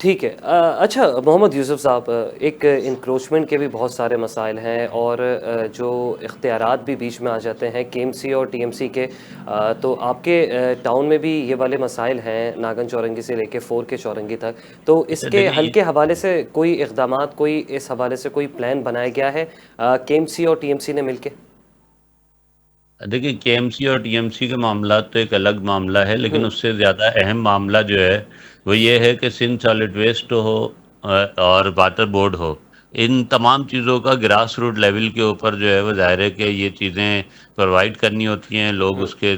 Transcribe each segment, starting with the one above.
ٹھیک ہے. اچھا محمد یوسف صاحب، ایک انکروچمنٹ کے بھی بہت سارے مسائل ہیں، اور جو اختیارات بھی بیچ میں آ جاتے ہیں کے ایم سی اور ٹی ایم سی کے. تو آپ کے ٹاؤن میں بھی یہ والے مسائل ہیں، ناگن چورنگی سے لے کے 4 کے چورنگی تک. تو اس کے حل دیکھیے کے حوالے سے کوئی اقدامات، کوئی اس حوالے سے کوئی پلان بنایا گیا ہے کے ایم سی اور ٹی ایم سی نے مل کے؟ دیکھیے کے ایم سی اور ٹی ایم سی کے معاملات تو ایک الگ معاملہ ہے، لیکن اس سے زیادہ اہم معاملہ جو ہے وہ یہ ہے کہ سندھ سالڈ ویسٹ ہو اور واٹر بورڈ ہو، ان تمام چیزوں کا گراس روٹ لیول کے اوپر جو ہے وہ ظاہر ہے کہ یہ چیزیں پرووائڈ کرنی ہوتی ہیں. لوگ اس کے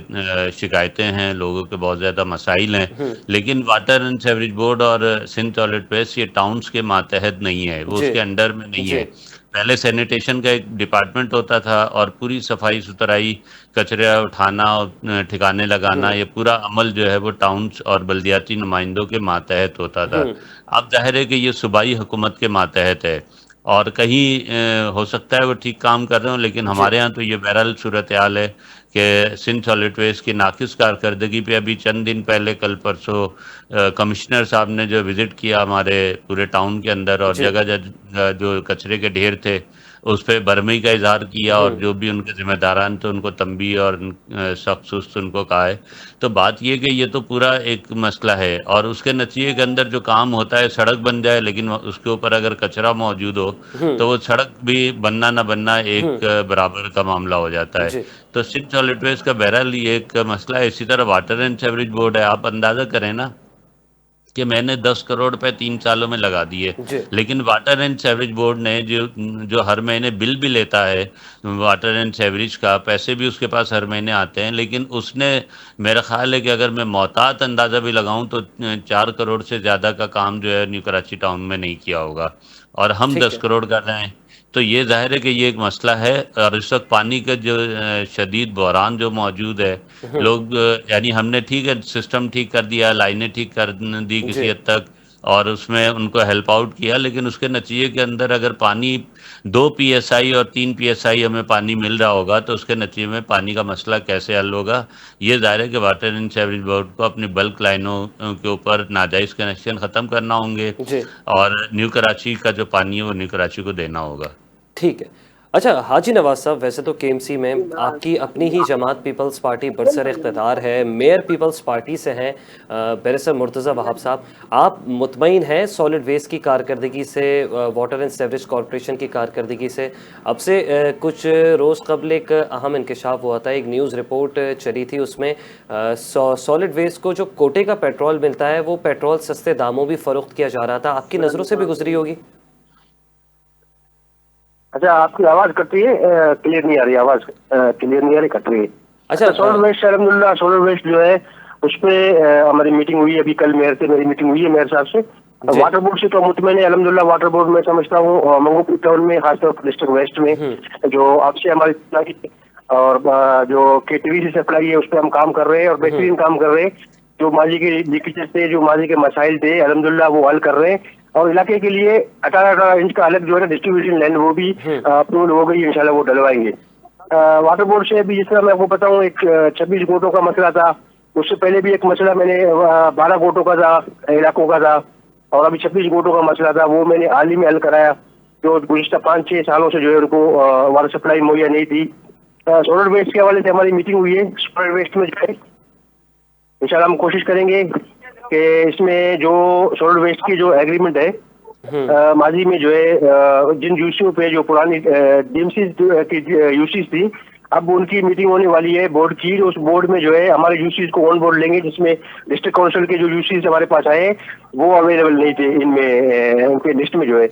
شکایتیں ہیں، لوگوں کے بہت زیادہ مسائل ہیں، لیکن واٹر اینڈ سیوریج بورڈ اور سندھ سالڈ ویسٹ یہ ٹاؤنز کے ماتحت نہیں ہے، وہ اس جی کے انڈر میں نہیں جی ہے. پہلے سینیٹیشن کا ایک ڈپارٹمنٹ ہوتا تھا، اور پوری صفائی ستھرائی، کچرے اٹھانا اور ٹھکانے لگانا، یہ پورا عمل جو ہے وہ ٹاؤنز اور بلدیاتی نمائندوں کے ماتحت ہوتا تھا. اب ظاہر ہے کہ یہ صوبائی حکومت کے ماتحت ہے، اور کہیں ہو سکتا ہے وہ ٹھیک کام کر رہے ہوں، لیکن جی ہمارے ہاں تو یہ بہرحال صورتحال ہے کہ سندھ سالڈ ویسٹ کی ناقص کارکردگی پہ ابھی چند دن پہلے، کل پرسوں، کمشنر صاحب نے جو وزٹ کیا ہمارے پورے ٹاؤن کے اندر، اور جی جگہ جگہ جو کچرے کے ڈھیر تھے اس پہ برہمی کا اظہار کیا، اور جو بھی ان کے ذمہ داران تھے ان کو تنبیہ اور سخت سست ان کو کہا ہے. تو بات یہ کہ یہ تو پورا ایک مسئلہ ہے، اور اس کے نتیجے کے اندر جو کام ہوتا ہے، سڑک بن جائے لیکن اس کے اوپر اگر کچرا موجود ہو تو وہ سڑک بھی بننا نہ بننا ایک برابر کا معاملہ ہو جاتا ہے. جی تو سندھ سالڈ ویسٹ کا بہرحال یہ ایک مسئلہ ہے. اسی طرح واٹر اینڈ سیوریج بورڈ ہے، آپ اندازہ کریں نا کہ میں نے 10 کروڑ روپے 3 سالوں میں لگا دیے، جی لیکن واٹر اینڈ سیوریج بورڈ نے جو ہر مہینے بل بھی لیتا ہے واٹر اینڈ سیوریج کا، پیسے بھی اس کے پاس ہر مہینے آتے ہیں، لیکن اس نے، میرا خیال ہے کہ اگر میں محتاط اندازہ بھی لگاؤں تو 4 کروڑ سے زیادہ کا کام جو ہے نیو کراچی ٹاؤن میں نہیں کیا ہوگا، اور ہم ٹھیک 10 ہے. کروڑ کر رہے ہیں. تو یہ ظاہر ہے کہ یہ ایک مسئلہ ہے، اور اس وقت پانی کا جو شدید بحران جو موجود ہے، لوگ یعنی ہم نے ٹھیک ہے سسٹم ٹھیک کر دیا، لائنیں ٹھیک کر دی جی کسی حد تک، اور اس میں ان کو ہیلپ آؤٹ کیا، لیکن اس کے نتیجے کے اندر اگر پانی 2 پی ایس آئی اور 3 پی ایس آئی ہمیں پانی مل رہا ہوگا تو اس کے نتیجے میں پانی کا مسئلہ کیسے حل ہوگا؟ یہ ظاہر ہے کہ واٹر اینڈ سیوریج بورڈ کو اپنی بلک لائنوں کے اوپر ناجائز کنیکشن ختم کرنا ہوں گے، جی اور نیو کراچی کا جو پانی ہے وہ نیو کراچی کو دینا ہوگا. ٹھیک ہے. اچھا حاجی نواز صاحب، ویسے تو کے ایم سی میں آپ کی اپنی ہی جماعت پیپلز پارٹی برسر اقتدار ہے، میئر پیپلز پارٹی سے ہیں بیرسٹر مرتضیٰ وہاب صاحب. آپ مطمئن ہیں سالڈ ویسٹ کی کارکردگی سے، واٹر اینڈ سیوریج کارپوریشن کی کارکردگی سے؟ اب سے کچھ روز قبل ایک اہم انکشاف ہوا تھا، ایک نیوز رپورٹ چلی تھی، اس میں سالڈ ویسٹ کو جو کوٹے کا پیٹرول ملتا ہے وہ پیٹرول سستے داموں بھی فروخت کیا جا رہا تھا. آپ کی نظروں سے بھی گزری ہوگی. اچھا آپ کی آواز کٹ رہی ہے، کلیئر نہیں آ رہی آواز، کلیئر نہیں آ رہی، کٹ رہی ہے. اچھا سولر ویسٹ الحمد للہ، سولر ویسٹ جو ہے اس پہ ہماری میٹنگ ہوئی ہے، ابھی کل میئر سے میری میٹنگ ہوئی ہے میئر صاحب سے. جی واٹر بورڈ سے تو مطمئن ہے الحمد للہ. واٹر بورڈ میں سمجھتا ہوں منگو ٹاؤن میں، خاص طور پر ڈسٹرکٹ ویسٹ میں جو آپ سے ہماری اور جو کے ٹی وی سے سپلائی ہے اس پہ ہم کام کر رہے ہیں، اور بہترین کام کر رہے ہیں. جو ماضی کے لیکیجز تھے، جو ماضی کے مسائل تھے، الحمدللہ وہ حل کر رہے ہیں. اور علاقے کے لیے 18 انچ کا الگ جو ہے نا ڈسٹریبیوشن لائن وہ بھی اپروول ہو گئی، انشاءاللہ وہ ڈلوائیں گے. واٹر بورڈ سے بھی جس طرح میں آپ کو بتاؤں، ایک 26 گوٹوں کا مسئلہ تھا، اس سے پہلے بھی ایک مسئلہ میں نے 12 گوٹوں کا تھا، علاقوں کا تھا، اور ابھی 26 گوٹوں کا مسئلہ تھا، وہ میں نے حال ہی میں حل کرایا، جو گزشتہ 5-6 سالوں سے جو ہے ان کو واٹر سپلائی مہیا نہیں تھی. سولر ویسٹ کے حوالے سے ہماری میٹنگ ہوئی ہے. سولر ویسٹ میں جو ہے انشاءاللہ ہم کوشش کریں گے کہ اس میں جو سولر ویسٹ کی جو ایگریمنٹ ہے، ماضی میں جو ہے جن یوسیوں پہ جو پرانی ڈی ایم سی کی یوسیز تھی، اب ان کی میٹنگ ہونے والی ہے بورڈ کی. اس بورڈ میں جو ہے ہمارے یوسیز کو آن بورڈ لیں گے، جس میں ڈسٹرکٹ کونسل کے جو یوسیز ہمارے پاس آئے ہیں وہ اویلیبل نہیں تھے ان میں، ان کے لسٹ میں جو ہے.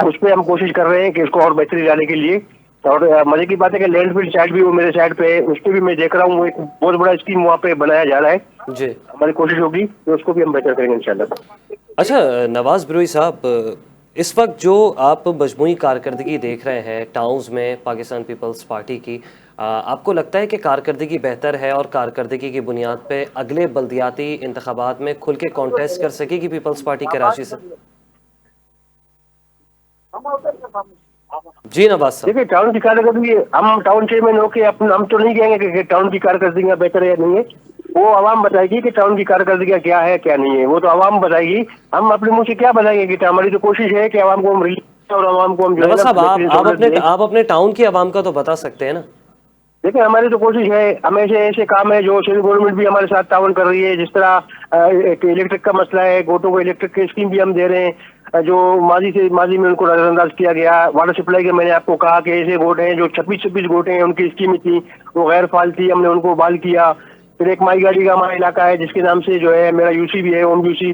اس پہ ہم کوشش کر رہے ہیں کہ اس کو اور بہتری لانے کے لیے. اور مزے کی بات ہے کہ لینڈ فیلڈ سائڈ بھی وہ میرے سائڈ پہ، اس پہ بھی میں دیکھ رہا ہوں، وہ ایک بہت بڑا اسکیم وہاں پہ بنایا جا رہا ہے. جی ہماری کوشش ہوگی کہ اس کو بھی ہم بہتر کریں گے انشاءاللہ. اچھا نواز بروئی صاحب، اس وقت جو آپ مجموعی کارکردگی دیکھ رہے ہیں ٹاؤنز میں پاکستان پیپلز پارٹی کی، آپ کو لگتا ہے کہ کارکردگی بہتر ہے، اور کارکردگی کی بنیاد پہ اگلے بلدیاتی انتخابات میں کھل کے کانٹیسٹ کر سکے گی پیپلز پارٹی کراچی سے؟ جی نواز صاحب. دیکھیے ٹاؤن کی کارکردگی، ہم ٹاؤن چیئرمین ہو کے ہم تو نہیں کہیں گے کہ ٹاؤن کی کارکردگی بہتر ہے یا نہیں ہے. وہ عوام بتائے گی کہ ٹاؤن کی کارکردگیاں کیا ہے کیا نہیں ہے، وہ تو عوام بتائے گی. ہم اپنے منہ سے کیا بتائیں گے کہ ہماری تو کوشش ہے کہ عوام کو ہم ریلیف اور عوام کو ہم جو ہے نواز صاحب بہترین سہولت دیں. آپ اپنے ٹاؤن کی عوام کا تو بتا سکتے ہیں نا. دیکھیں ہماری تو کوشش ہے، ہمیشہ ایسے کام ہے جو سینٹرل گورنمنٹ بھی ہمارے ساتھ تعاون کر رہی ہے. جس طرح الیکٹرک کا مسئلہ ہے، گوٹوں کو الیکٹرک کی اسکیم بھی ہم دے رہے ہیں جو ماضی میں ان کو نظر انداز کیا گیا. واٹر سپلائی کے میں نے آپ کو کہا کہ ایسے گوٹ ہیں جو 26 گوٹیں ہیں، ان کی اسکیم تھی وہ غیر فعال تھی، ہم نے ان کو بحال کیا. پھر ایک مائی گاڑی کا ہمارا علاقہ ہے جس کے نام سے جو ہے میرا یو سی بھی ہے، اوم یو سی،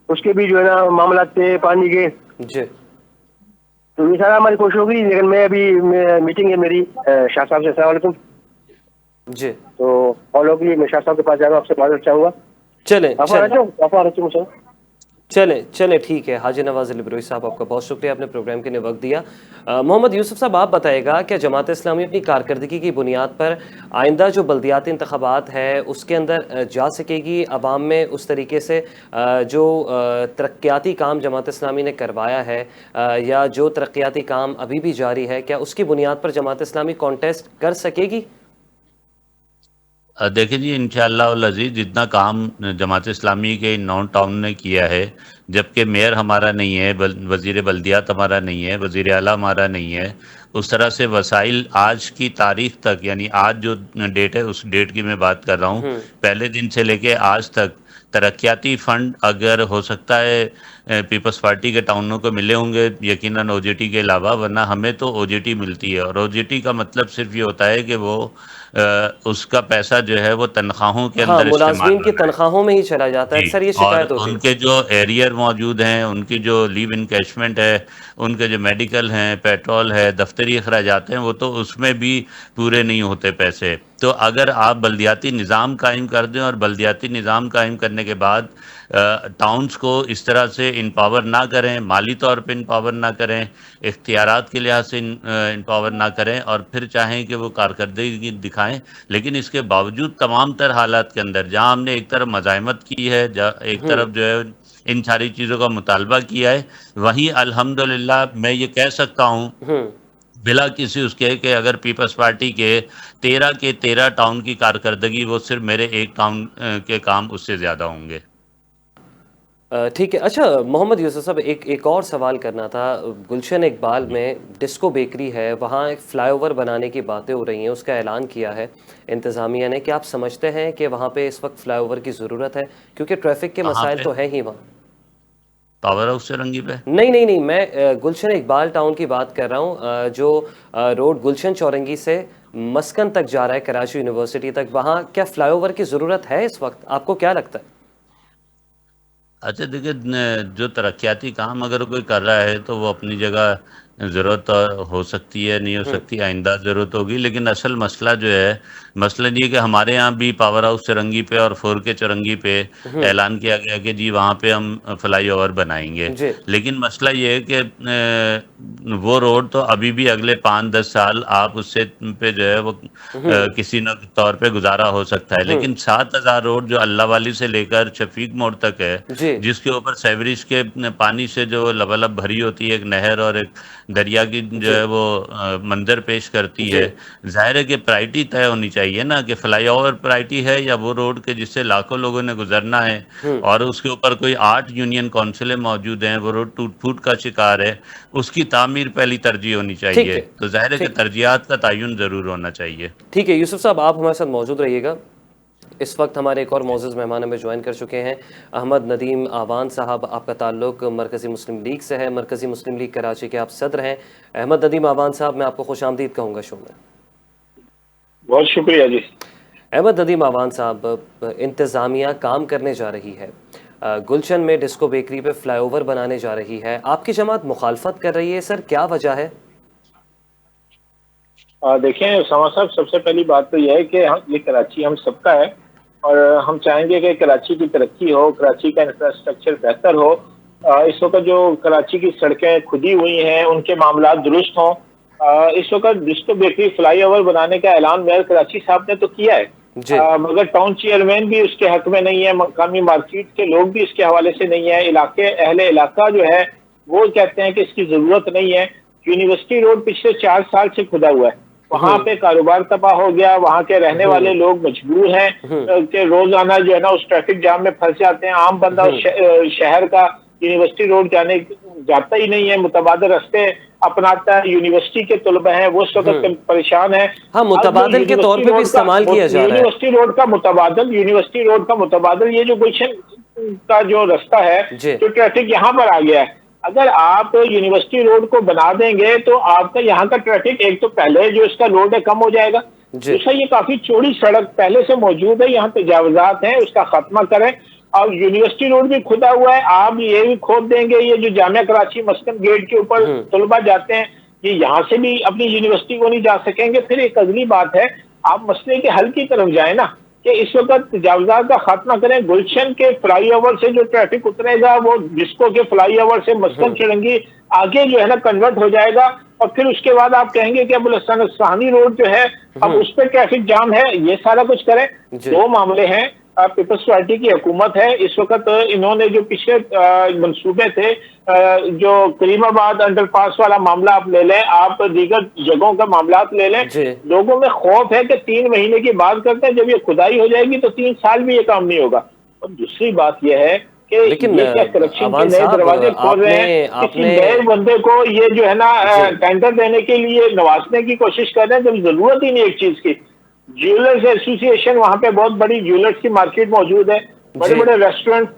اس کے بھی جو ہے نا معاملات تھے پانی کے. جی تو یہ سارا ہماری کوشش ہوگی. لیکن میں ابھی میٹنگ ہے میری شاہ صاحب سے. السلام علیکم. جی تو فالو کے لیے میں شاہ صاحب کے پاس جا رہا ہوں، آپ سے معذرت چاہوں گا. چلیں ٹھیک ہے. حاجی نواز علی بروئی صاحب آپ کا بہت شکریہ، آپ نے پروگرام کے لیے وقت دیا. محمد یوسف صاحب آپ بتائے گا کیا جماعت اسلامی اپنی کارکردگی کی بنیاد پر آئندہ جو بلدیاتی انتخابات ہے اس کے اندر جا سکے گی عوام میں اس طریقے سے جو ترقیاتی کام جماعت اسلامی نے کروایا ہے یا جو ترقیاتی کام ابھی بھی جاری ہے، کیا اس کی بنیاد پر جماعت اسلامی کانٹیسٹ کر سکے گی؟ دیکھیں جی انشاءاللہ العزیز جتنا کام جماعت اسلامی کے 9 ٹاؤن نے کیا ہے، جبکہ میئر ہمارا نہیں ہے، وزیر بلدیات ہمارا نہیں ہے، وزیر اعلیٰ ہمارا نہیں ہے، اس طرح سے وسائل آج کی تاریخ تک، یعنی آج جو ڈیٹ ہے اس ڈیٹ کی میں بات کر رہا ہوں، پہلے دن سے لے کے آج تک ترقیاتی فنڈ اگر ہو سکتا ہے پیپلز پارٹی کے ٹاؤنوں کو ملے ہوں گے یقیناً او جے ٹی کے علاوہ، ورنہ ہمیں تو او جے ٹی ملتی ہے. اور او جے ٹی کا مطلب صرف یہ ہوتا ہے کہ وہ اس کا پیسہ جو ہے وہ تنخواہوں کے ہاں، اندر استعمال ملازمین کی ہونا ہے. تنخواہوں میں ہی چلا جاتا ہے، جی، اکثر یہ اور شکایت ہوتی ان ہے. کے جو ایریئر موجود ہیں، ان کی جو لیو انکیشمنٹ ہے، ان کے جو میڈیکل ہیں، پیٹرول ہے، دفتری اخراجات ہیں، وہ تو اس میں بھی پورے نہیں ہوتے پیسے. تو اگر آپ بلدیاتی نظام قائم کر دیں اور بلدیاتی نظام قائم کرنے کے بعد ٹاؤنز کو اس طرح سے امپاور نہ کریں، مالی طور پہ امپاور نہ کریں، اختیارات کے لحاظ سے امپاور نہ کریں، اور پھر چاہیں کہ وہ کارکردگی دکھائیں، لیکن اس کے باوجود تمام تر حالات کے اندر جہاں ہم نے ایک طرف مزاحمت کی ہے، ایک طرف جو ہے ان ساری چیزوں کا مطالبہ کیا ہے، وہیں الحمدللہ میں یہ کہہ سکتا ہوں بلا کسی اس کے کہ اگر پیپلز پارٹی کے 13 ٹاؤن کی کارکردگی وہ صرف میرے ایک ٹاؤن کے کام اس سے زیادہ ہوں گے. ٹھیک ہے. اچھا محمد یوسف صاحب ایک اور سوال کرنا تھا. گلشن اقبال میں ڈسکو بیکری ہے، وہاں ایک فلائی اوور بنانے کی باتیں ہو رہی ہیں، اس کا اعلان کیا ہے انتظامیہ نے. کیا آپ سمجھتے ہیں کہ وہاں پہ اس وقت فلائی اوور کی ضرورت ہے؟ کیونکہ ٹریفک کے کہاں مسائل پہ؟ تو ہیں ہی وہاں. پاور ہاؤس سے رنگی پہ؟ نہیں، میں گلشن اقبال ٹاؤن کی بات کر رہا ہوں، جو روڈ گلشن چورنگی سے مسکن تک جا رہا ہے، کراچی یونیورسٹی تک. وہاں کیا فلائی اوور کی ضرورت ہے اس وقت؟ آپ کو کیا لگتا ہے؟ اچھا دیکھیں، جو ترقیاتی کام اگر کوئی کر رہا ہے تو وہ اپنی جگہ ضرورت ہو سکتی ہے، نہیں ہو سکتی، آئندہ ضرورت ہوگی. لیکن اصل مسئلہ جو ہے، مسئلہ یہ کہ ہمارے ہاں بھی پاور ہاؤس چرنگی پہ اور 4K چرنگی پہ اعلان کیا گیا کہ جی وہاں پہ ہم فلائی اوور بنائیں گے. جی لیکن مسئلہ یہ ہے کہ وہ روڈ تو ابھی بھی اگلے 5-10 سال آپ اس سے پہ جو ہے وہ کسی نہ طور پہ گزارا ہو سکتا ہے. لیکن 7000 روڈ جو اللہ والی سے لے کر شفیق موڑ تک ہے، جی جس کے اوپر سیوریج کے پانی سے جو لبالب بھری ہوتی ہے ایک نہر اور ایک دریا کی جو جی ہے وہ منظر پیش کرتی جی ہے، ظاہر ہے کہ پرائرٹی طے ہونی چاہیے نا کہ فلائی اوور پرائرٹی ہے یا وہ روڈ کے جس سے لاکھوں لوگوں نے گزرنا ہے اور اس کے اوپر کوئی 8 یونین کونسلیں موجود ہیں، وہ روڈ ٹوٹ پھوٹ کا شکار ہے، اس کی تعمیر پہلی ترجیح ہونی ٹھیک چاہیے. ہے. تو ظاہر ہے کہ ترجیحات کا تعین ضرور ہونا چاہیے. ٹھیک ہے یوسف صاحب، آپ ہمارے ساتھ موجود رہیے گا. اس وقت ہمارے ایک اور معزز مہمان ہمیں جوائن کر چکے ہیں. احمد ندیم آوان صاحب، آپ کا تعلق مرکزی مسلم لیگ سے ہے، مرکزی مسلم لیگ کراچی کے آپ صدر ہیں. احمد ندیم آوان صاحب، میں آپ کو خوش آمدید کہوں گا شو میں. بہت شکریہ جی. احمد ندیم آوان صاحب، انتظامیہ کام کرنے جا رہی ہے، گلشن میں ڈسکو بیکری پہ فلائی اوور بنانے جا رہی ہے، آپ کی جماعت مخالفت کر رہی ہے، سر کیا وجہ ہے؟ دیکھیں اسامہ صاحب، سب سے پہلی بات تو یہ ہے کہ یہ کراچی ہم سب کا ہے اور ہم چاہیں گے کہ کراچی کی ترقی ہو، کراچی کا انفراسٹرکچر بہتر ہو. اس وقت جو کراچی کی سڑکیں کھدی ہوئی ہیں ان کے معاملات درست ہوں. اس وقت ڈسکو بیکری فلائی اوور بنانے کا اعلان میئر کراچی صاحب نے تو کیا ہے، جی مگر ٹاؤن چیئرمین بھی اس کے حق میں نہیں ہے، مقامی مارکیٹ کے لوگ بھی اس کے حوالے سے نہیں ہے، اہل علاقہ جو ہے وہ کہتے ہیں کہ اس کی ضرورت نہیں ہے. یونیورسٹی روڈ پچھلے 4 سال سے کھدا ہوا ہے، وہاں پہ کاروبار تباہ ہو گیا، وہاں کے رہنے والے لوگ مجبور ہیں کہ روزانہ جو ہے نا اس ٹریفک جام میں پھنس جاتے ہیں. عام بندہ شہر کا یونیورسٹی روڈ جاتا ہی نہیں ہے، متبادل راستے اپناتا ہے. یونیورسٹی کے طلبہ ہیں وہ اس وقت پریشان ہیں. ہاں، متبادل کے طور پہ بھی استعمال کیا جا رہا ہے. یونیورسٹی روڈ کا متبادل، یہ جو گلشن کا جو راستہ ہے، جو ٹریفک یہاں پر آ گیا ہے، اگر آپ یونیورسٹی روڈ کو بنا دیں گے تو آپ کا یہاں کا ٹریفک ایک تو پہلے جو اس کا لوڈ ہے کم ہو جائے گا. دوسرا یہ کافی چوڑی سڑک پہلے سے موجود ہے، یہاں تجاوزات ہیں، اس کا خاتمہ کریں. اور یونیورسٹی روڈ بھی کھدا ہوا ہے، آپ یہ بھی کھود دیں گے. یہ جو جامعہ کراچی مسکن گیٹ کے اوپر طلبہ جاتے ہیں، یہ یہاں سے بھی اپنی یونیورسٹی کو نہیں جا سکیں گے. پھر ایک اگلی بات ہے، آپ مسئلے کے حل کی طرف جائیں نا، کہ اس وقت تجاوزات کا خاتمہ کریں. گلشن کے فلائی اوور سے جو ٹریفک اترے گا وہ ڈسکو کے فلائی اوور سے مسکن چڑھنگی آگے جو ہے نا کنورٹ ہو جائے گا. اور پھر اس کے بعد آپ کہیں گے کہ ابو الحسن الثانی روڈ جو ہے اب اس پہ ٹریفک جام ہے. یہ سارا کچھ کریں. دو معاملے ہیں. پیپلز پارٹی کی حکومت ہے اس وقت، انہوں نے جو پچھلے منصوبے تھے، جو کریم آباد انڈر پاس والا معاملہ آپ لے لیں، آپ دیگر جگہوں کا معاملات لے لیں، لوگوں میں خوف ہے کہ 3 مہینے کی بات کرتے ہیں، جب یہ کھدائی ہو جائے گی تو 3 سال بھی یہ کام نہیں ہوگا. اور دوسری بات یہ ہے کہ لیکن یہ کیا کرپشن کے نئے دروازے کھول رہے ہیں. کسی نئے بندے کو یہ جو ہے نا ٹینڈر دینے کے لیے نوازنے کی کوشش کر رہے ہیں جب ضرورت ہی نہیں ایک چیز کی. جیولرز ایسوسی ایشن، وہاں پہ بہت بڑی جیولرز کی مارکیٹ موجود ہے، بڑے بڑے ریسٹورنٹ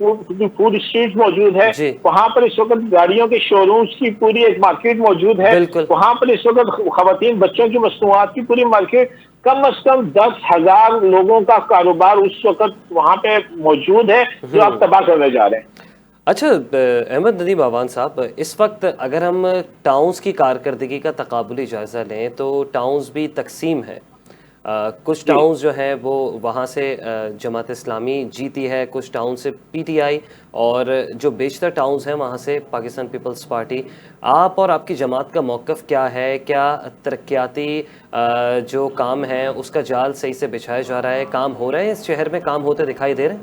فوڈ اسٹریٹ موجود ہے. وہاں پر اس وقت گاڑیوں کے شو رومز کی پوری ایک مارکیٹ موجود ہے. وہاں پر اس وقت خواتین بچوں کی مصنوعات کی پوری مارکیٹ، کم از کم 10,000 لوگوں کا کاروبار اس وقت وہاں پہ موجود ہے جو آپ تباہ کرنے جا رہے ہیں. اچھا احمد ندیم اعوان صاحب، اس وقت اگر ہم ٹاؤنز کی کارکردگی کا تقابلی جائزہ لیں تو ٹاؤنز بھی تقسیم ہے. کچھ ٹاؤنز جو ہیں وہ وہاں سے جماعت اسلامی جیتی ہے، کچھ ٹاؤن سے پی ٹی آئی، اور جو بیشتر ٹاؤنز ہیں وہاں سے پاکستان پیپلز پارٹی. آپ اور آپ کی جماعت کا موقف کیا ہے؟ کیا ترقیاتی جو کام ہے اس کا جال صحیح سے بچھایا جا رہا ہے؟ کام ہو رہے ہیں اس شہر میں؟ کام ہوتے دکھائی دے رہے ہیں؟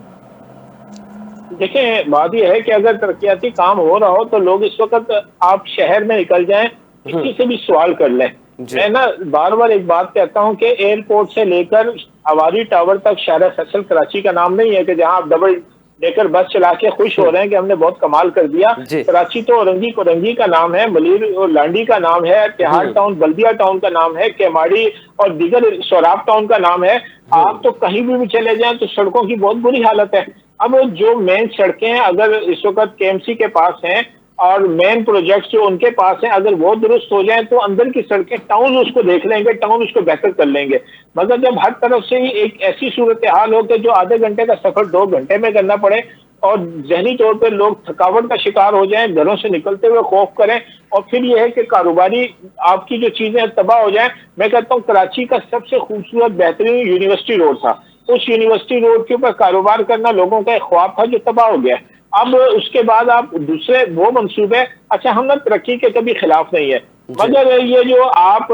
دیکھیں، بات یہ ہے کہ اگر ترقیاتی کام ہو رہا ہو تو لوگ اس وقت آپ شہر میں نکل جائیں، کسی سے بھی سوال کر لیں. میں نا بار بار ایک بات کہتا ہوں کہ ایئرپورٹ سے لے کر اواری ٹاور تک شارع فیصل کراچی کا نام نہیں ہے کہ جہاں آپ ڈبل ڈیکر بس چلا کے خوش ہو رہے ہیں کہ ہم نے بہت کمال کر دیا. کراچی تو اورنگی کورنگی کا نام ہے، ملیر اور لانڈی کا نام ہے، تہاڑ ٹاؤن بلدیہ ٹاؤن کا نام ہے، کیماڑی اور دیگر سوراب ٹاؤن کا نام ہے. آپ تو کہیں بھی چلے جائیں تو سڑکوں کی بہت بری حالت ہے. اب جو مین سڑکیں اگر اس وقت کے ایم سی کے پاس ہیں اور مین پروجیکٹس جو ان کے پاس ہیں، اگر وہ درست ہو جائیں تو اندر کی سڑکیں ٹاؤن اس کو دیکھ لیں گے، ٹاؤن اس کو بہتر کر لیں گے. مگر جب ہر طرف سے ہی ایک ایسی صورتحال ہو کہ جو آدھے گھنٹے کا سفر 2 گھنٹے میں کرنا پڑے اور ذہنی طور پہ لوگ تھکاوٹ کا شکار ہو جائیں، گھروں سے نکلتے ہوئے خوف کریں، اور پھر یہ ہے کہ کاروباری آپ کی جو چیزیں تباہ ہو جائیں. میں کہتا ہوں کراچی کا سب سے خوبصورت بہترین یونیورسٹی روڈ تھا، اس یونیورسٹی روڈ کے اوپر کاروبار کرنا لوگوں کا ایک خواب تھا جو تباہ ہو گیا. اب اس کے بعد آپ دوسرے وہ منصوبے، اچھا ہم نے ترقی کے کبھی خلاف نہیں ہے، مگر یہ جو آپ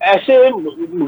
ایسے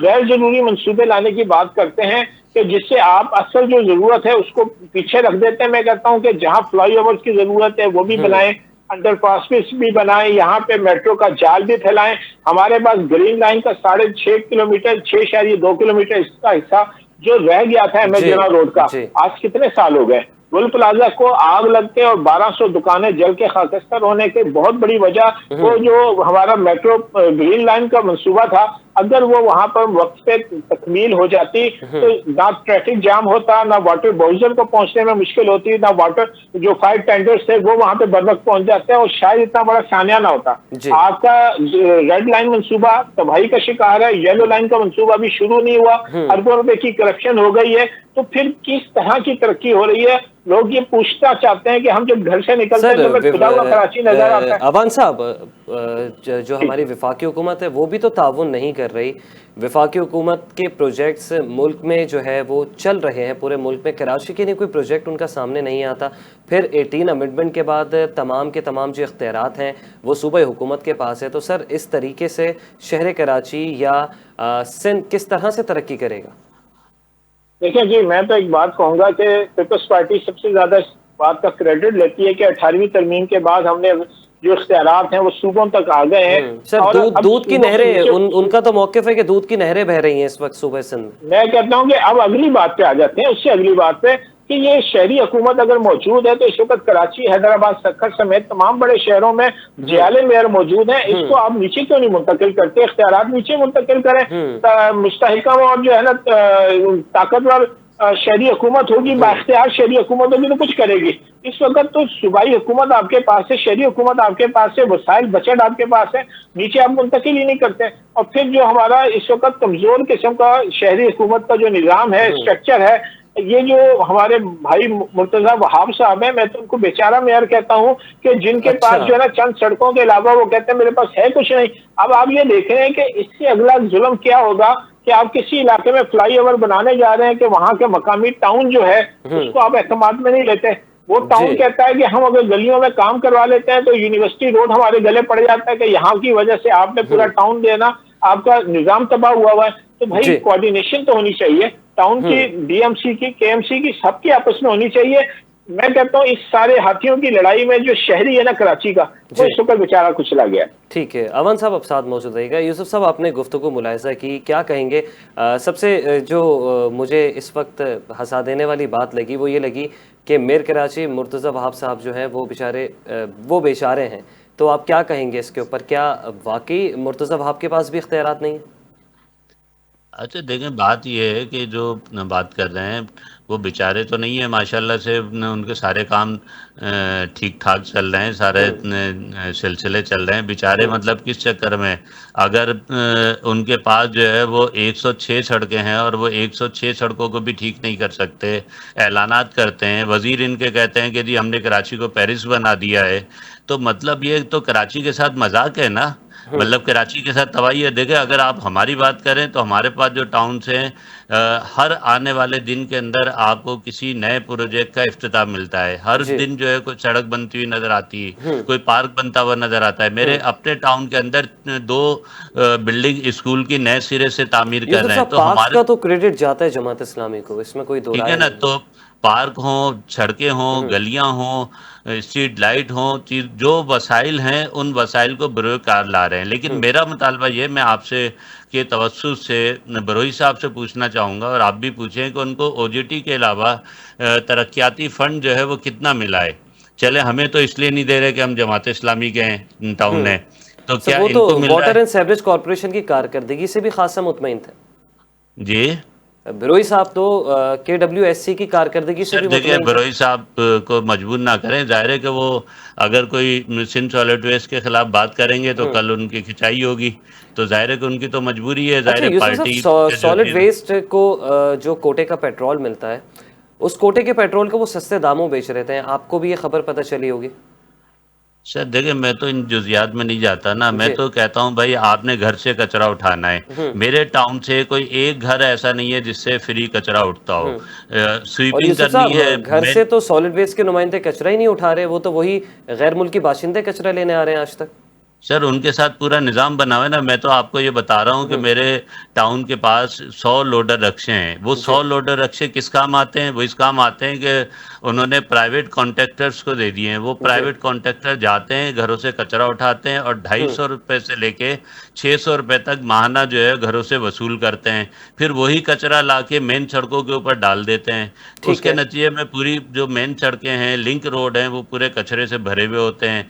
غیر ضروری منصوبے لانے کی بات کرتے ہیں کہ جس سے آپ اصل جو ضرورت ہے اس کو پیچھے رکھ دیتے ہیں. میں کہتا ہوں کہ جہاں فلائی اوورز کی ضرورت ہے وہ بھی بنائیں، انڈر پاس بھی بنائیں، یہاں پہ میٹرو کا جال بھی پھیلائیں. ہمارے پاس گرین لائن کا 6.5 کلومیٹر 6.2 کلومیٹر اس کا حصہ جو رہ گیا تھا ایم ایس جنرل روڈ کا، آج کتنے سال ہو گئے. گل پلازا کو آگ لگتے اور 1200 دکانیں جل کے خاکستر ہونے کی بہت بڑی وجہ وہ جو ہمارا میٹرو گرین لائن کا منصوبہ تھا، اگر وہ وہاں پر وقت پہ تکمیل ہو جاتی تو نہ ٹریفک جام ہوتا، نہ واٹر بوزر کو پہنچنے میں مشکل ہوتی، نہ واٹر جو فائر ٹینڈرز تھے وہ وہاں پہ بروقت پہنچ جاتے اور شاید اتنا بڑا سانحہ نہ ہوتا. آپ کا ریڈ لائن منصوبہ تباہی کا شکار ہے، یلو لائن کا منصوبہ بھی شروع نہیں ہوا، اربوں روپے کی کرپشن ہو گئی ہے. تو پھر کس طرح کی ترقی ہو رہی ہے؟ لوگ یہ پوچھنا چاہتے ہیں کہ ہم جب گھر سے نکلتے ہیں تو ہمیں خدا ہوا کراچی نظر آتا ہے. اعوان صاحب، جو ہماری وفاقی حکومت ہے وہ بھی تو تعاون نہیں کر رہی. وفاقی حکومت کے پروجیکٹس ملک میں جو ہے وہ چل رہے ہیں پورے ملک میں، کراچی کے لیے کوئی پروجیکٹ ان کا سامنے نہیں آتا. پھر 18 امنڈمنٹ کے بعد تمام کے تمام جو اختیارات ہیں وہ صوبہ حکومت کے پاس ہے. تو سر اس طریقے سے شہر کراچی یا سندھ کس طرح سے ترقی کرے گا؟ دیکھیں جی، میں تو ایک بات کہوں گا کہ پیپلز پارٹی سب سے زیادہ اس بات کا کریڈٹ لیتی ہے کہ 18ویں ترمیم کے بعد ہم نے جو اختیارات ہیں وہ صوبوں تک آ گئے ہیں. سر دودھ کی نہریں ان کا تو موقف ہے کہ دودھ کی نہریں بہ رہی ہیں اس وقت صوبہ سندھ میں کہتا ہوں کہ اب اگلی بات پہ آ جاتے ہیں, اس سے اگلی بات پہ کہ یہ شہری حکومت اگر موجود ہے تو اس وقت کراچی, حیدرآباد, سکھر سمیت تمام بڑے شہروں میں جیالے میئر موجود ہیں. اس کو آپ نیچے کیوں نہیں منتقل کرتے؟ اختیارات نیچے منتقل کریں. مستحکم اور جو ہے نا طاقتور شہری حکومت ہوگی, بااختیار شہری حکومت ہوگی تو کچھ کرے گی. اس وقت تو صوبائی حکومت آپ کے پاس ہے, شہری حکومت آپ کے پاس ہے, وسائل بجٹ آپ کے پاس ہے, نیچے آپ منتقل ہی نہیں کرتے. اور پھر جو ہمارا اس وقت کمزور قسم کا شہری حکومت کا جو نظام ہے, اسٹرکچر ہے, یہ جو ہمارے بھائی مرتضیٰ وہاب صاحب ہیں, میں تو ان کو بیچارہ میئر کہتا ہوں کہ جن کے پاس جو ہے نا چند سڑکوں کے علاوہ وہ کہتے ہیں میرے پاس ہے کچھ نہیں. اب آپ یہ دیکھ رہے ہیں کہ اس سے اگلا ظلم کیا ہوگا کہ آپ کسی علاقے میں فلائی اوور بنانے جا رہے ہیں کہ وہاں کے مقامی ٹاؤن جو ہے اس کو آپ اعتماد میں نہیں لیتے. وہ ٹاؤن کہتا ہے کہ ہم اگر گلیوں میں کام کروا لیتے ہیں تو یونیورسٹی روڈ ہمارے گلے پڑ جاتا ہے کہ یہاں کی وجہ سے آپ نے پورا ٹاؤن دینا, آپ کا نظام تباہ ہوا ہوا ہے. تو بھائی کوارڈینیشن تو ہونی چاہیے ٹاؤن کی, ڈی ایم سی کی, کے ایم سی کی, سب کی آپس میں ہونی چاہیے. میں کہتا ہوں اس سارے ہاتھیوں کی لڑائی میں جو شہری ہے نا کراچی کا, وہ اس وقت بیچارہ کچلا گیا. ٹھیک ہے, اون صاحب اب ساتھ موجود رہے گا. یوسف صاحب آپ نے گفتگو ملاحظہ کی, کیا کہیں گے؟ سب سے جو مجھے اس وقت ہنسا دینے والی بات لگی وہ یہ لگی کہ میئر کراچی مرتضیٰ وہاب صاحب جو ہیں وہ بیچارے ہیں. تو آپ کیا کہیں گے اس کے اوپر؟ کیا واقعی مرتضیٰ وہاب کے پاس بھی اختیارات نہیں ہیں؟ اچھا دیکھیں, بات یہ ہے کہ جو بات کر رہے ہیں وہ بیچارے تو نہیں ہیں, ماشاءاللہ سے ان کے سارے کام ٹھیک ٹھاک چل رہے ہیں, سارے سلسلے چل رہے ہیں. بیچارے مطلب کس چکر میں؟ اگر ان کے پاس جو ہے وہ 106 سڑکیں ہیں اور وہ 106 سڑکوں کو بھی ٹھیک نہیں کر سکتے, اعلانات کرتے ہیں, وزیر ان کے کہتے ہیں کہ جی ہم نے کراچی کو پیرس بنا دیا ہے. تو مطلب یہ تو کراچی کے ساتھ مذاق ہے نا, مطلب کراچی کے ساتھ تباہی ہے. دیکھیں اگر آپ ہماری بات کریں تو ہمارے پاس جو ٹاؤنس ہیں, ہر آنے والے دن کے اندر آپ کو کسی نئے پروجیکٹ کا افتتاح ملتا ہے. ہر دن جو ہے کوئی سڑک بنتی ہوئی نظر آتی ہے, کوئی پارک بنتا ہوا نظر آتا ہے. میرے اپنے ٹاؤن کے اندر 2 بلڈنگ اسکول کی نئے سرے سے تعمیر کر رہے ہیں. تو ہمارے کا تو کریڈٹ جاتا ہے جماعت اسلامی کو, اس میں کوئی دو رائے ٹھیک ہے نا, تو پارک ہوں, سڑکیں ہوں, گلیاں ہوں, اسٹریٹ لائٹ ہوں, جو وسائل ہیں ان وسائل کو بروئے کار لا رہے ہیں. لیکن میرا مطالبہ یہ, میں آپ سے کے توسط سے بروئی صاحب سے پوچھنا چاہوں گا اور آپ بھی پوچھیں کہ ان کو او جی ٹی کے علاوہ ترقیاتی فنڈ جو ہے وہ کتنا ملا ہے. چلے ہمیں تو اس لیے نہیں دے رہے کہ ہم جماعت اسلامی کے ٹاؤن ہیں, تو کیا ان کو مل رہا ہے؟ واٹر اینڈ سیوریج کارپوریشن کی کارکردگی سے بھی خاصا مطمئن تھے جی بروئی صاحب, تو کے ڈبلیو ایس سی کی کارکردگی سے بھی دیکھیے بروئی صاحب کو مجبور نہ کریں. ظاہر ہے کہ وہ اگر کوئی سندھ سالڈ ویسٹ کے خلاف بات کریں گے تو کل ان کی کھچائی ہوگی, تو ظاہر ہے کہ ان کی تو مجبوری ہے. ظاہر ہے پارٹی سالڈ ویسٹ کو جو کوٹے کا پیٹرول ملتا ہے, اس کوٹے کے پیٹرول کو وہ سستے داموں بیچ رہتے ہیں. آپ کو بھی یہ خبر پتہ چلی ہوگی. سر دیکھیں, میں تو ان جزیات میں نہیں جاتا نا, میں تو کہتا ہوں بھائی آپ نے گھر سے کچرا اٹھانا ہے. میرے ٹاؤن سے کوئی ایک گھر ایسا نہیں ہے جس سے فری کچرا اٹھتا ہو. سویپنگ کرنی ہے گھر سے تو سالڈ ویسٹ کے نمائندے کچرا ہی نہیں اٹھا رہے, وہ تو وہی غیر ملکی باشندے کچرا لینے آ رہے ہیں آج تک. سر ان کے ساتھ پورا نظام بنا ہوا ہے نا. میں تو آپ کو یہ بتا رہا ہوں کہ میرے ٹاؤن کے پاس 100 لوڈر رکشے ہیں. وہ 100 لوڈر رکشے کس کام آتے ہیں؟ وہ اس کام آتے ہیں کہ انہوں نے پرائیویٹ کانٹریکٹرز کو دے دیے ہیں. وہ پرائیویٹ کانٹریکٹر جاتے ہیں, گھروں سے کچرا اٹھاتے ہیں اور 250 روپے سے لے کے 600 روپے تک ماہانہ جو ہے گھروں سے وصول کرتے ہیں. پھر وہی کچرا لا کے مین سڑکوں کے اوپر ڈال دیتے ہیں. اس کے نتیجے میں پوری جو مین سڑکیں ہیں, لنک روڈ ہیں, وہ پورے کچرے سے بھرے ہوئے ہوتے ہیں.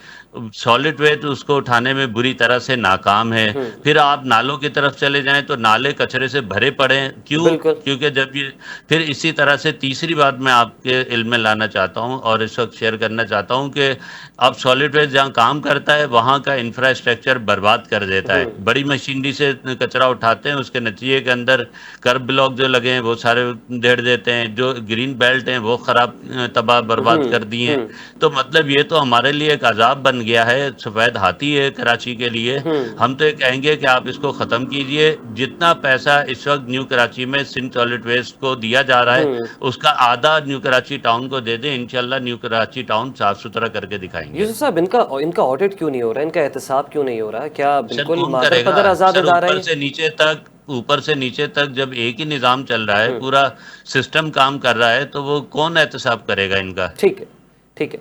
سالڈ ویسٹ اس کو اٹھانے میں بری طرح سے ناکام ہے. پھر آپ نالوں کی طرف چلے جائیں تو نالے کچرے سے بھرے پڑے ہیں. کیوں؟ کیونکہ جب یہ پھر اسی طرح سے تیسری بات میں آپ کے علم میں لانا چاہتا ہوں اور اس وقت شیئر کرنا چاہتا ہوں کہ اب سالڈ ویسٹ جہاں کام کرتا ہے وہاں کا انفراسٹرکچر برباد کر دیتا ہے. بڑی مشینری سے کچرا اٹھاتے ہیں, اس کے نتیجے کے اندر کرب بلاک جو لگے ہیں وہ سارے ڈھیر دیتے ہیں. جو گرین بیلٹ ہیں وہ خراب تباہ برباد کر دی ہیں. تو مطلب یہ تو ہمارے لیے ایک عذاب بن گیا ہے, سفید ہاتھی ہے کراچی کے لیے. ہم تو یہ کہیں گے کہ آپ اس کو ختم کیجئے. جتنا پیسہ اس وقت نیو کراچی میں سندھ سالڈ ویسٹ کو دیا جا رہا ہے اس کا آدھا نیو کراچی ٹاؤن کو دے دیں. انشاءاللہ نیو کراچی ٹاؤن صاف ستھرا کر کے دکھائیں گے. یوسف صاحب, ان کا آڈٹ کیوں نہیں ہو رہا, ان کا احتساب کیوں نہیں ہو رہا؟ کیا بالکل مادر پدر آزاد ادارہ ہے؟ اوپر سے نیچے تک جب ایک ہی نظام چل رہا ہے, پورا سسٹم کام کر رہا ہے, تو وہ کون احتساب کرے گا ان کا؟ ٹھیک ہے, ٹھیک ہے.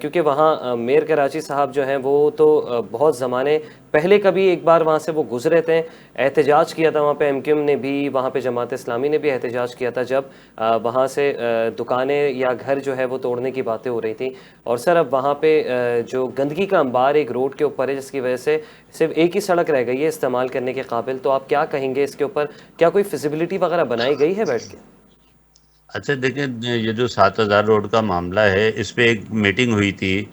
کیونکہ وہاں میئر کراچی صاحب جو ہیں وہ تو بہت زمانے پہلے کبھی ایک بار وہاں سے وہ گزرے تھے, احتجاج کیا تھا وہاں پہ, MQM نے بھی, وہاں پہ جماعت اسلامی نے بھی احتجاج کیا تھا جب وہاں سے دکانیں یا گھر جو ہے وہ توڑنے کی باتیں ہو رہی تھیں. اور سر اب وہاں پہ جو گندگی کا انبار ایک روڈ کے اوپر ہے جس کی وجہ سے صرف ایک ہی سڑک رہ گئی ہے استعمال کرنے کے قابل, تو آپ کیا کہیں گے اس کے اوپر؟ کیا کوئی فزیبلٹی وغیرہ بنائی گئی ہے بیٹھ کے؟ اچھا دیکھیں, یہ جو 7000 روڈ کا معاملہ ہے, اس پہ ایک میٹنگ ہوئی تھی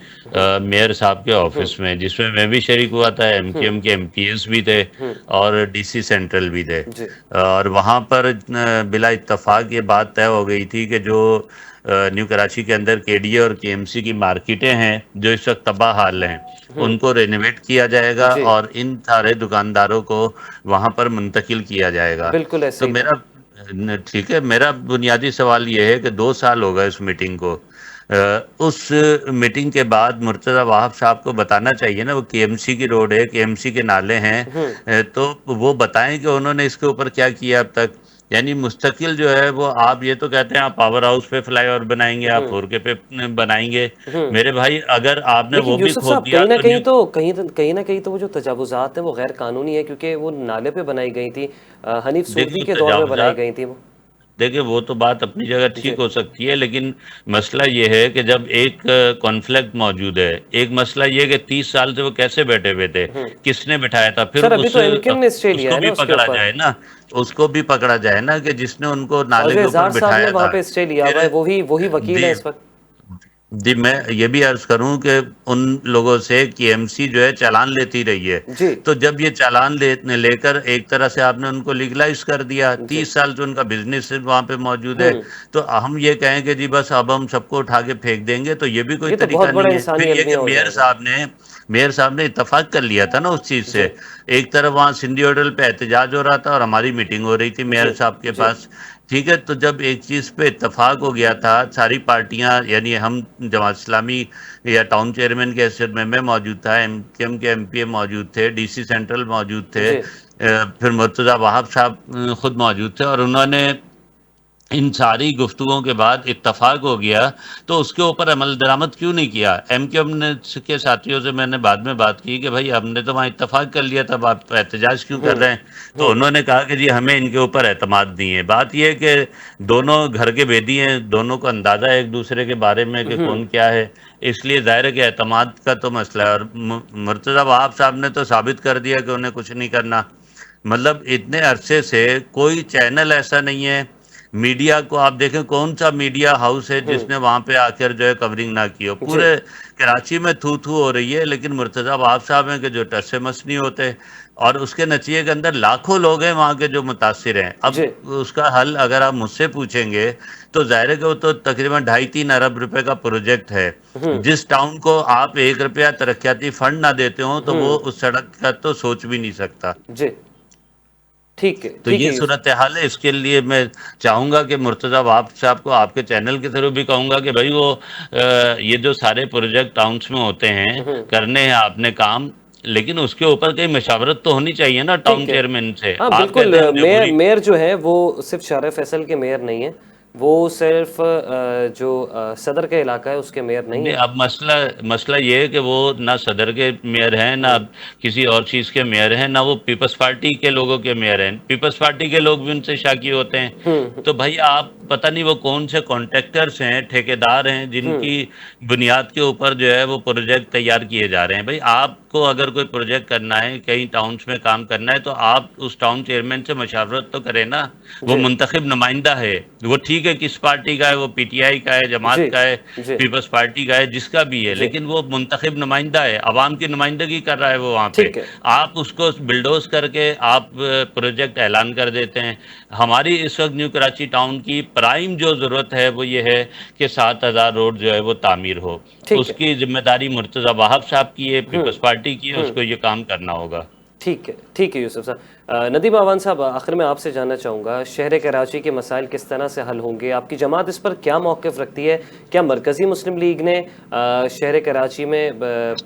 میئر صاحب کے آفس میں, جس میں میں بھی شریک ہوا تھا, MQM کے MPs بھی تھے اور DC سینٹرل بھی تھے. جی اور وہاں پر بلا اتفاق یہ بات طے ہو گئی تھی کہ جو نیو کراچی کے اندر KDA اور KMC کی مارکیٹیں ہیں جو اس وقت تباہ حال ہیں, ان کو رینویٹ کیا جائے گا جی اور ان سارے دکانداروں کو وہاں پر منتقل کیا جائے گا. بالکل ایسے تو ہی تھا. میرا ٹھیک ہے, میرا بنیادی سوال یہ ہے کہ 2 سال ہو گئے اس میٹنگ کو. اس میٹنگ کے بعد مرتضی وہاب صاحب کو بتانا چاہیے نا, وہ KMC کی روڈ ہے, KMC کے نالے ہیں, تو وہ بتائیں کہ انہوں نے اس کے اوپر کیا کیا اب تک. یعنی مستقل جو ہے وہ, آپ یہ تو کہتے ہیں آپ پاور ہاؤس پہ فلائی اوور بنائیں گے, آپ 4K پہ بنائیں گے. میرے بھائی اگر آپ نے لیکن وہ بھی یوسف کھو صاحب دیا تو کہیں نہ کہیں تو وہ جو تجاوزات ہیں وہ غیر قانونی ہے, کیونکہ وہ نالے پہ بنائی گئی تھی, حنیف سودی کے دور میں بنائی گئی تھی وہ. دیکھیں وہ تو بات اپنی جگہ جی ٹھیک ہو سکتی ہے, لیکن مسئلہ یہ ہے کہ جب ایک کانفلکٹ موجود ہے, ایک مسئلہ یہ کہ 30 سال سے وہ کیسے بیٹھے ہوئے تھے, کس نے بٹھایا تھا, پھر سر ابھی تو MQM نے اسٹے اس لیا کو ہے نا بھی اس کے پکڑا اوپر. جائے نا, اس کو بھی پکڑا جائے نا کہ جس نے ان کو نالے خواجہ کے اوپر اظہار صاحب نے بٹھایا وہاں تھا. پہ اسٹے لیا ہوا ہے, وہی وکیل ہے اس وقت. جی میں یہ بھی عرض کروں کہ ان لوگوں سے KMC جو ہے چالان لیتی رہی ہے, جی تو جب یہ چالان لے کر ایک طرح سے آپ نے ان کو لیگلائز کر دیا, جی 30 سال سے ان کا بزنس وہاں پہ موجود ہے, تو ہم یہ کہیں کہ جی بس اب ہم سب کو اٹھا کے پھینک دیں گے, تو یہ بھی کوئی یہ تو طریقہ بہت بڑا نہیں ہے. پھر انسانی یہ کہ المیہ ہو جائے گا. میئر صاحب نے اتفاق کر لیا تھا نا اس چیز جی سے. ایک طرف وہاں سندھی ہوٹل پہ احتجاج ہو رہا تھا اور ہماری میٹنگ ہو رہی تھی جی میئر صاحب کے جی پاس, ٹھیک ہے. تو جب ایک چیز پہ اتفاق ہو گیا تھا, ساری پارٹیاں, یعنی ہم جماعت اسلامی یا ٹاؤن چیئرمین کے حیثیت میں موجود تھا, MQM کے MPA موجود تھے, DC سینٹرل موجود تھے, جی پھر مرتضی وہاب صاحب خود موجود تھے, اور انہوں نے ان ساری گفتگوؤں کے بعد اتفاق ہو گیا, تو اس کے اوپر عمل درآمد کیوں نہیں کیا؟ MQM کے ساتھیوں سے میں نے بعد میں بات کی کہ بھائی ہم نے تو وہاں اتفاق کر لیا تھا, آپ احتجاج کیوں کر رہے ہیں؟ تو انہوں نے کہا کہ جی ہمیں ان کے اوپر اعتماد نہیں ہے. بات یہ ہے کہ دونوں گھر کے بیدی ہیں, دونوں کو اندازہ ہے ایک دوسرے کے بارے میں کہ کون کیا ہے, اس لیے ظاہر ہے کہ اعتماد کا تو مسئلہ ہے. اور مرتضی وہاب صاحب نے تو ثابت کر دیا کہ انہیں کچھ نہیں کرنا. مطلب اتنے عرصے سے کوئی چینل ایسا نہیں ہے, میڈیا کو آپ دیکھیں کون سا میڈیا ہاؤس ہے جس نے وہاں پہ آ کر جو ہے کورنگ نہ کی ہو. جی پورے کراچی میں تھو ہو رہی ہے, لیکن مرتضی وہاب صاحب ہیں کہ جو ٹس سے مس نہیں ہوتے, اور اس کے نتیجے کے اندر لاکھوں لوگ ہیں وہاں کے جو متاثر ہیں. اب جی اس کا حل اگر آپ مجھ سے پوچھیں گے تو ظاہر ہے کہ وہ تو تقریباً 2.5-3 ارب روپے کا پروجیکٹ ہے. جس ٹاؤن کو آپ 1 روپیہ ترقیاتی فنڈ نہ دیتے ہوں تو وہ اس سڑک کا تو سوچ بھی نہیں سکتا. جی ٹھیک ہے, تو ٹھیک ہے یہ یوسف. صورتحال ہے. اس کے لیے میں چاہوں گا کہ مرتضی وہاب صاحب کو آپ کے چینل کے تھرو بھی کہوں گا کہ بھائی وہ یہ جو سارے پروجیکٹ ٹاؤنس میں ہوتے ہیں, کرنے ہیں آپ نے کام, لیکن اس کے اوپر کئی مشاورت تو ہونی چاہیے نا ٹاؤن ٹھیک ہے, چیئرمین سے. ہاں آپ بالکل. کہتے ہیں ہم جمہوری میئر جو ہے وہ صرف شارع فیصل کے میئر نہیں ہیں, وہ صرف جو صدر کے علاقہ ہے اس کے میئر نہیں ہیں. اب مسئلہ یہ ہے کہ وہ نہ صدر کے میئر ہیں, نہ کسی اور چیز کے میئر ہیں, نہ وہ پیپلز پارٹی کے لوگوں کے میئر ہیں. پیپلز پارٹی کے لوگ بھی ان سے شاکی ہوتے ہیں. تو بھائی آپ پتہ نہیں وہ کون سے کانٹریکٹرز ہیں, ٹھیکیدار ہیں, جن کی بنیاد کے اوپر جو ہے وہ پروجیکٹ تیار کیے جا رہے ہیں. بھائی آپ کو اگر کوئی پروجیکٹ کرنا ہے, کئی ٹاؤنس میں کام کرنا ہے, تو آپ اس ٹاؤن چیئرمین سے مشاورت تو کریں نا. وہ جی منتخب نمائندہ ہے, وہ ٹھیک ہے کس پارٹی کا ہے, وہ PTI کا ہے, جماعت جی کا ہے, جی پیپلز پارٹی کا ہے, جس کا بھی ہے, جی لیکن وہ منتخب نمائندہ ہے, عوام کی نمائندگی کر رہا ہے وہ وہاں پہ. ٹھیک ہے. آپ اس کو بلڈوز کر کے آپ پروجیکٹ اعلان کر دیتے ہیں. ہماری اس وقت نیو کراچی ٹاؤن کی پرائم جو ضرورت ہے وہ یہ ہے کہ 7000 روڈ جو ہے وہ تعمیر ہو. ٹھیک اس ہے. کی ذمہ داری مرتضی وہاب صاحب کی ہے, پیپلز پارٹی کی ہے, اس کو یہ کام کرنا ہوگا. ٹھیک ہے, ٹھیک ہے یوسف صاحب. ندیم اعوان صاحب, آخر میں آپ سے جاننا چاہوں گا, شہر کراچی کے مسائل کس طرح سے حل ہوں گے؟ آپ کی جماعت اس پر کیا موقف رکھتی ہے؟ کیا مرکزی مسلم لیگ نے شہر کراچی میں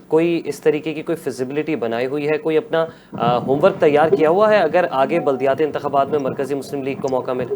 کوئی اس طریقے کی کوئی فزیبلٹی بنائی ہوئی ہے, کوئی اپنا ہوم ورک تیار کیا ہوا ہے اگر آگے بلدیاتی انتخابات میں مرکزی مسلم لیگ کو موقع ملے؟